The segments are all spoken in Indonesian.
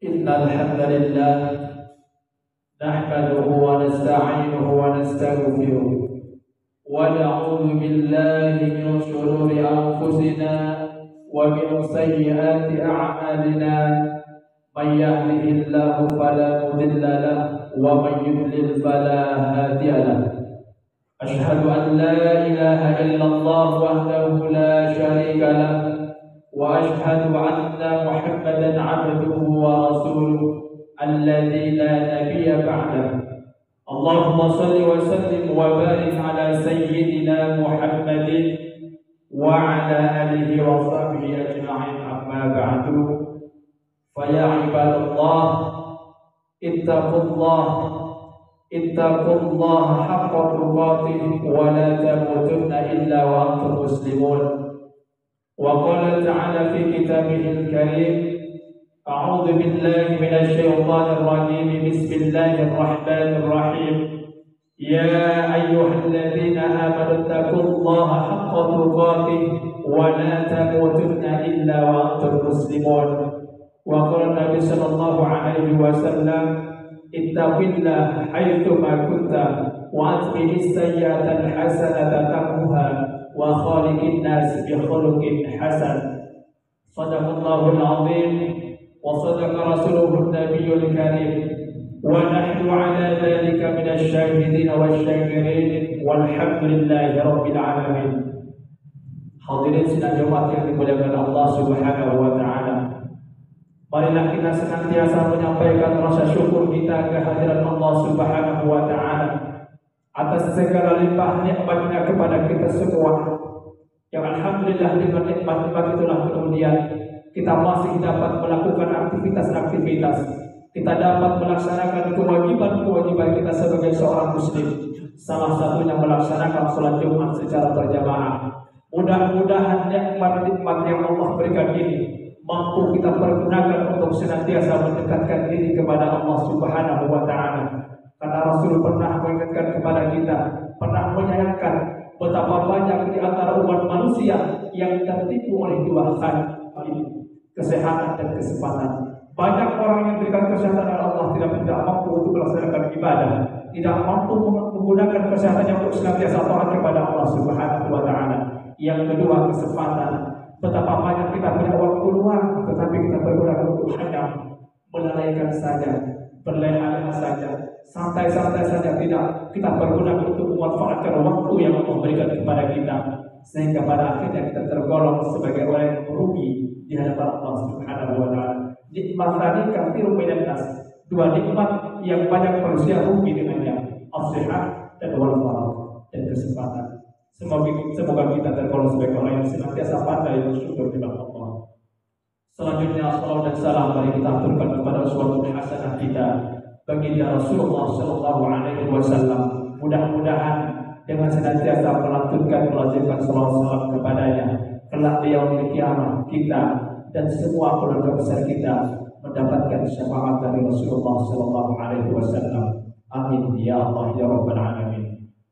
إن الحمد لله نحمده ونستعينه ونستغفره ونعوذ بالله من شرور أنفسنا ومن سيئات أعمالنا من يهده الله فلا مضل له ومن يضلل فلا هادي له أشهد أن لا إله إلا الله وحده لا شريك له وأشهد أن محمدا عبده ورسوله الذي لا نبي بعده اللهم صل وسلم وبارك على سيدنا محمد وعلى آله وصحبه أجمعين أما بعد فيا عباد الله اتقوا الله حق تقاته ولا تموتن إلا وأنتم مسلمون وقال تعالى في كتابه الكريم أعوذ بالله من الشيطان الرجيم بسم الله الرحمن الرحيم يا أيها الذين آمنوا اتقوا الله حق تقاته ولا تموتن إلا وأنتم مسلمون وقال النبي صلى الله عليه وسلم اتق الله حيثما كنت وأتبع السيئة الحسنة تمحها وخالق الناس بخلق حسن صدق الله العظيم وصدق رسوله النبي الكريم ونحن على ذلك من الشاهدين والشاكرين والحمد لله رب العالمين. Hadirin sidang Jumat yang dimuliakan Allah Subhanahu wa taala. Marilah kita senantiasa menyampaikan rasa syukur kita kehadiran Allah Subhanahu wa taala atas segala limpah nikmat-Nya kepada kita semua. Yang alhamdulillah dengan nikmat-nikmat itulah kemudian kita masih dapat melakukan aktivitas-aktivitas. Kita dapat melaksanakan kewajiban-kewajiban kita sebagai seorang muslim. Salah satunya melaksanakan sholat Jumat secara berjamaah. Mudah-mudahan nikmat-nikmat yang Allah berikan ini mampu kita pergunakan untuk senantiasa mendekatkan diri kepada Allah Subhanahu wa taala. Karena Rasul pernah mengingatkan kepada kita, pernah menyayangkan betapa banyak di antara umat manusia yang tertipu oleh dua hal ini, kesehatan dan kesempatan. Banyak orang yang diberikan kesehatan oleh Allah tidak mampu untuk melaksanakan ibadah, tidak mampu menggunakan kesehatannya untuk senantiasa taat kepada Allah Subhanahu wa taala. Yang kedua, kesempatan. Betapa banyak kita punya waktu luang, tetapi kita bergunakan untuk hanya melalaikan saja, berleha-leha saja, santai-santai saja, tidak kita pergunakan untuk memanfaatkan waktu yang Allah berikan kepada kita, sehingga pada akhirnya kita tergolong sebagai orang yang merugi di hadapan Allah Subhanahu wa taala. Nikmat tadi katsirun minan nas, dua nikmat yang banyak manusia rugi dengannya, as-sihat dan wal-faragh, dan kesempatan. Semoga kita tergolong sebagai orang yang senantiasa pandai bersyukur kepada Allah. Selanjutnya salawat dan salam mari kita aturkan kepada uswatun hasanah kita baginda Rasulullah sallallahu alaihi wasallam. Mudah-mudahan dengan senantiasa melazimkan salawat salam kepadanya, kelak di yaumil qiyamah kita dan semua keluarga besar kita mendapatkan syafaat dari Rasulullah sallallahu alaihi wasallam. Amin ya Allah ya rabbal alamin.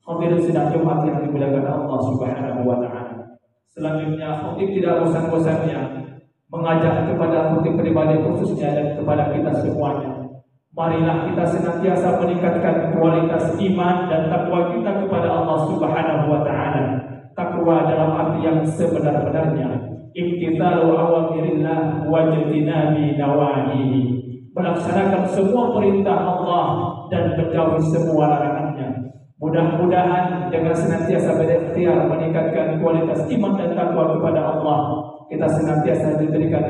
Hadirin sidang Jumat yang dimuliakan Allah Subhanahu wa taala. Selanjutnya khatib tidak bosan-bosannya mengajak kepada khatib pribadi khususnya dan kepada kita semuanya. Marilah kita senantiasa meningkatkan kualitas iman dan takwa kita kepada Allah Subhanahu wa taala. Takwa dalam arti yang sebenar-benarnya, imtithalu awamirillah wa ijtinabi nawahihi. Melaksanakan semua perintah Allah dan menjauhi semua larangannya. Mudah-mudahan dengan senantiasa berikhtiar meningkatkan kualitas iman dan takwa kepada Allah, kita senantiasa diberikan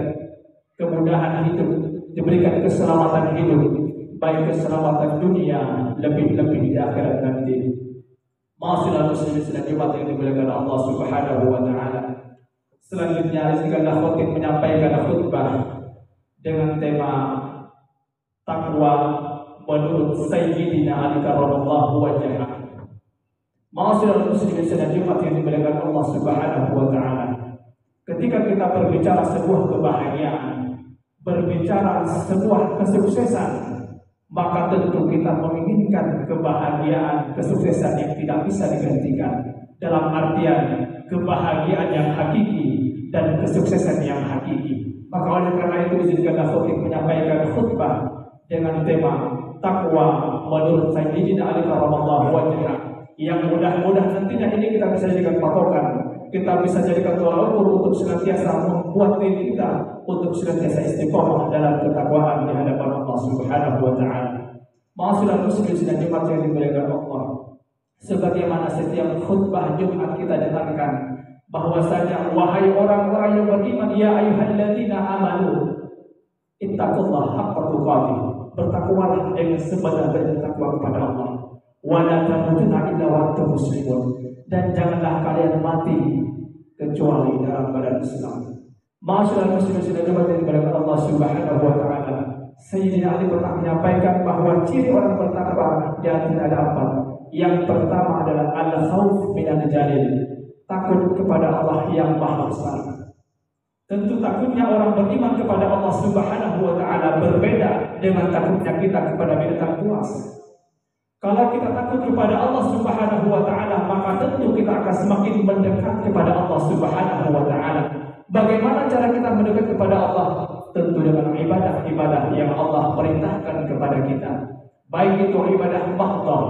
kemudahan hidup, diberikan keselamatan hidup, baik keselamatan dunia lebih-lebih di akhirat nanti. Ma'asyiral muslimin sedang Jumat yang dimuliakan Allah Subhanahu wa taala. Selanjutnya izinkanlah khatib menyampaikan khutbah dengan tema takwa menurut Sayyidina Ali karramallahu wajhah. Ma'asyiral muslimin sedang Jumat yang dimuliakan Allah Subhanahu wa taala. Ketika kita berbicara sebuah kebahagiaan, berbicara sebuah kesuksesan, maka tentu kita menginginkan kebahagiaan, kesuksesan yang tidak bisa digantikan. Dalam artian kebahagiaan yang hakiki dan kesuksesan yang hakiki. Maka oleh karena itu itu izinkan khutib menyampaikan khutbah dengan tema takwa menurut Sayyidina Ali karramallahu wajhah, yang mudah-mudahan nantinya ini kita bisa jadikan patokan, kita bisa jadikan tolak ukur untuk senantiasa membuat diri kita untuk senantiasa istiqomah dalam ketakwaan di hadapan Allah Subhanahu wa taala. Ma'asyiral muslimin dan jemaat yang dimuliakan Allah, sebagaimana setiap khutbah Jumat kita dengarkan bahwasanya wahai orang-orang yang beriman, ya ayyuhalladzina amanu ittaqullaha haqqa tuqatih, bertakwalah dengan sebenar-benarnya takwa kepada Allah, wa la tamutunna illa wa antum muslimun, dan janganlah kalian mati kecuali dalam keadaan Islam. Ma'asyiral muslimin dan jemaat yang dimuliakan Allah Subhanahu wa taala, Sayyidina Ali pernah menyampaikan bahwa ciri orang bertakwa di antara ada empat. Yang pertama adalah al-khauf minal jalil, takut kepada Allah yang Maha Besar. Tentu takutnya orang beriman kepada Allah Subhanahu wa taala berbeda dengan takutnya kita kepada binatang buas. Kalau kita takut kepada Allah Subhanahu wa taala, maka tentu kita akan semakin mendekat kepada Allah Subhanahu wa taala. Bagaimana cara kita mendekat kepada Allah? Tentu dengan ibadah-ibadah yang Allah perintahkan kepada kita, baik itu ibadah mahdhah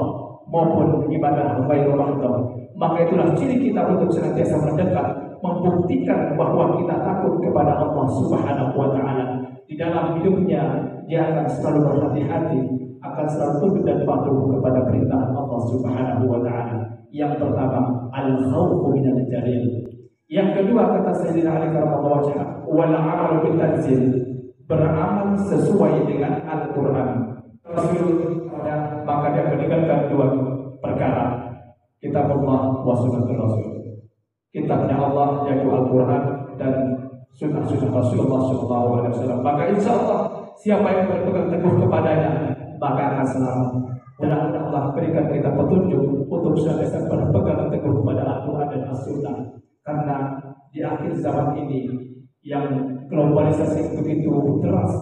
maupun ibadah ghairu mahdhah. Maka itulah ciri kita untuk senantiasa mendekat, membuktikan bahwa kita takut kepada Allah Subhanahu wa taala. Di dalam hidupnya dia akan selalu berhati-hati, akan selalu tunduk dan patuh kepada perintah Allah Subhanahu wa taala. Yang pertama, al-khawfu minal jalil. Yang kedua, kata Sayyidina Ali karramallahu wajhah, wal 'amalu bil tanzil, beramal sesuai dengan Al-Qur'an. Rasul maka dia meninggalkan dua perkara, kitabullah wa sunnatul rasul. Kitabnya Allah yaitu Al-Qur'an dan sunnah-sunnah Rasulullah sallallahu alaihi wasallam. Maka insyaallah siapa yang berpegang teguh kepadanya maka akan selamat. Mudah-mudahan Allah berikan kita petunjuk untuk senantiasa berpegang teguh kepada Al-Qur'an dan As-Sunnah. Karena di akhir zaman ini yang globalisasi begitu deras,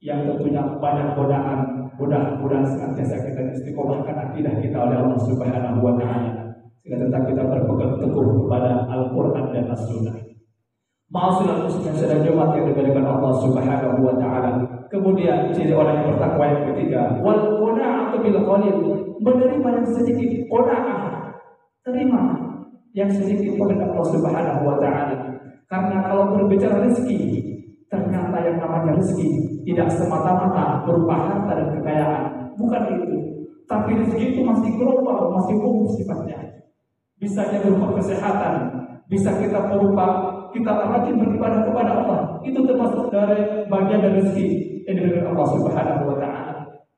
yang tentunya banyak godaan, mudah-mudahan senantiasa kita istiqomahkan akidah kita oleh Allah Subhanahu wa taala, sehingga tetap kita berpegang teguh kepada Al-Qur'an dan As-Sunnah. Ma'asyiral muslimin dan jemaat yang dimuliakan Allah Subhanahu wa taala. Kemudian ciri orang yang bertakwa yang ketiga, wal qana'atu bil qalil, menerima yang sedikit, qana'ah, terima yang sedikit oleh Allah Subhanahu wa taala. Karena kalau berbicara rezeki, ternyata yang namanya rezeki tidak semata-mata berupa harta dan kekayaan, bukan itu. Tapi rezeki itu masih global, masih umum sifatnya. Bisa jadi berupa kesehatan, bisa kita berupa kita rajin beribadah kepada Allah, itu termasuk dari bagian dari rezeki yang diberikan Allah Subhanahu wa taala.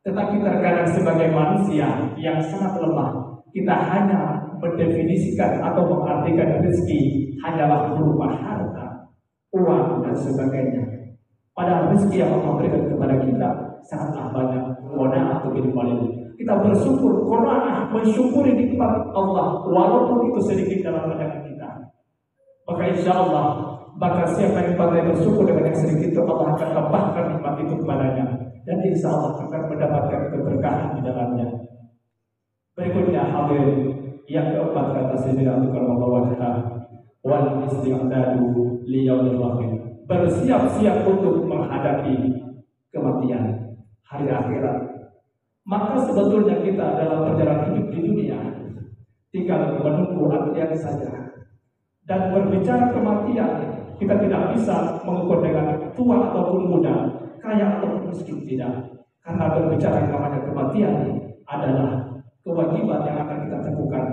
Tetapi terkadang sebagai manusia yang sangat lemah, kita hanya mendefinisikan atau mengartikan rezeki hanyalah berupa harta, uang dan sebagainya. Padahal rezeki yang Allah berikan kepada kita sangatlah banyak. Qana'ah bil qalil. Kita bersyukur, qana'ah, mensyukuri nikmat Allah walaupun itu sedikit dalam pandangan kita. Maka insyaallah, maka siapa yang pandai bersyukur dengan yang sedikit itu, Allah akan tambahkan nikmat itu kepadanya dan insyaallah akan mendapatkan keberkahan di dalamnya. Berikutnya hadirin, yang keempat kata Sayyidina Ali karramallahu wajhah, wal isti'dadu li yaumil waqit, bersiap-siap untuk menghadapi kematian, hari akhirat. Maka sebetulnya kita dalam perjalanan hidup di dunia tinggal menunggu antrian saja. Dan berbicara kematian, kita tidak bisa mengukur dengan tua ataupun muda, kaya ataupun miskin, tidak. Karena berbicara yang namanya kematian adalah kewajiban yang akan kita temukan.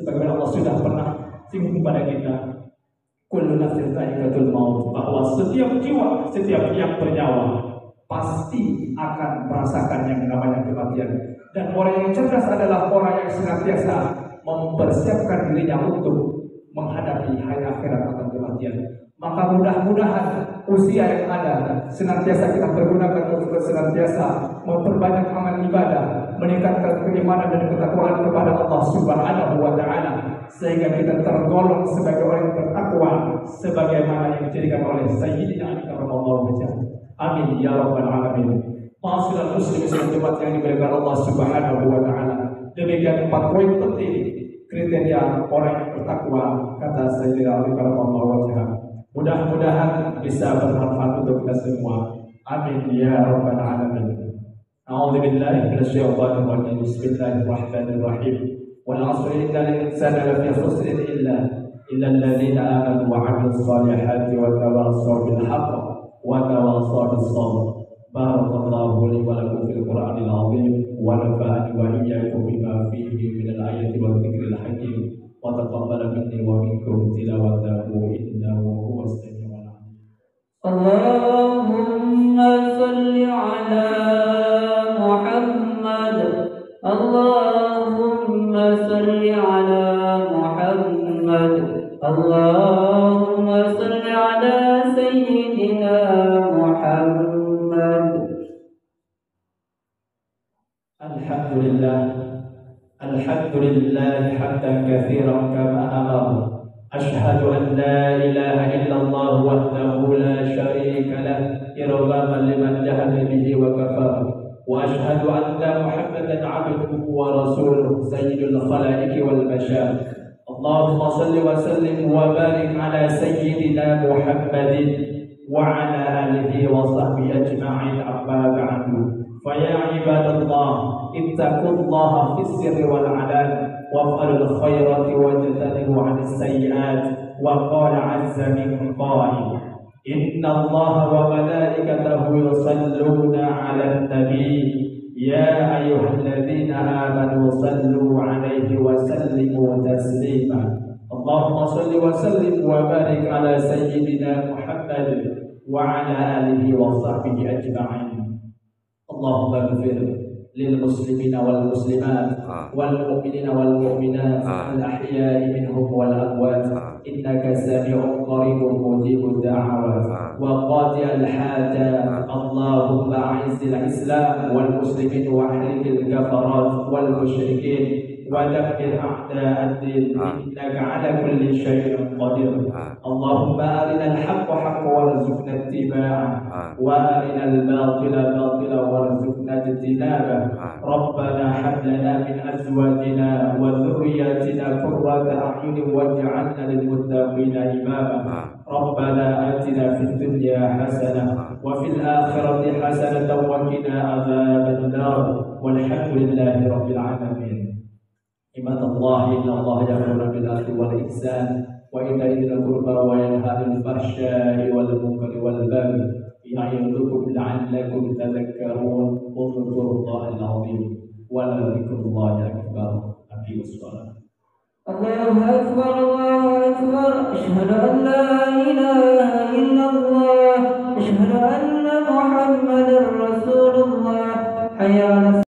Sebagaimana Allah sudah pernah singgung kepada kita, kullu nafsin dha'iqatul maut, bahwa setiap jiwa, setiap yang bernyawa pasti akan merasakan yang namanya kematian. Dan orang yang cerdas adalah orang yang senantiasa mempersiapkan dirinya untuk menghadapi hari akhirat atau kematian. Maka mudah-mudahan usia yang ada senantiasa kita pergunakan untuk senantiasa memperbanyak amal ibadah, meningkatkan keimanan dan ketakwaan kepada Allah Subhanahu wa taala, sehingga kita tergolong sebagai orang yang bertakwa sebagaimana yang dijadikan oleh Sayyidina Ali karramallahu wajhah. Amin ya rabbal alamin. Ma'asyiral muslimin dan jemaat yang dimuliakan Allah Subhanahu wa taala. Demikian 4 poin penting kriteria orang yang bertakwa kata Sayyidina Ali karramallahu wajhah. Mudah-mudahan bisa bermanfaat untuk kita semua. Amin ya rabbal alamin. A'udzubillahi minasyaitonir rajim. Bismillahirrahmanirrahim. Wal 'asri innal insana lafi khusrin illa alladziina aamanu wa 'amilus shalihati wa tawassaw bil haqq wa tawassaw bis sabr. Barakallahu li wa lakum fil Qur'anil 'azim wa nafa'ani wa iyyakum bima fihi minal ayati wal dzikril hakim. وتقبل مني ومنكم تلاوته إنه هو السميع العليم. اللهم صل على محمد. اللهم صل على محمد. اللهم صل على سيدنا محمد. الحمد لله الحمد لله حمدا كثيرا كما أمر. أشهد أن لا إله إلا الله وحده لا شريك له إرغاما لمن جهل به وكفر. وأشهد أن محمدا عبده ورسوله سيد الخلائق والبشر. اللهم صل وسلم وبارك على سيدنا محمد وعلى آله وصحبه أجمعين. أما بعد فيا عباد الله اتقوا الله في السر والعلان وافعلوا الخيرات واجتنبوا عن السيئات. وقال عز من قائل إن الله وملائكته يصلون على النبي يا أيها الذين آمنوا صلوا عليه وسلموا تسليما. اللهم صل وسلم وبارك على سيدنا محمد وعلى آله وصحبه أجمعين. اللهم اغفر للمسلمين والمسلمات والمؤمنين والمؤمنات الأحياء منهم والأموات إنك سميع قريب مجيب الدعوات وقاضي الحاجات. اللهم أعز الإسلام والمسلمين وأحرق الكفرات والمشركين ودمر أعداء الدين إنك على كل شيء قدير. اللهم أرنا الحق حقا وارزقنا اتباعه وأرنا الباطل باطلا وارزقنا اجتنابه. ربنا هب لنا من أزواجنا وذرياتنا قرة أعين واجعلنا للمتقين إماما. ربنا آتنا في الدنيا حسنة وفي الآخرة حسنة وقنا عذاب النار. والحمد لله رب العالمين. عباد الله إن الله يأمر بالعدل والإحسان وإيتاء ذي القربى وينهى عن الفحشاء والمنكر والبغي يعظكم لعلكم تذكرون. اذكروا الله العظيم ولذكر الله أكبر. أقيموا الصلاة. الله أكبر الله أكبر. أشهد أن لا إله إلا الله. أشهد أن محمدا رسول الله. حي على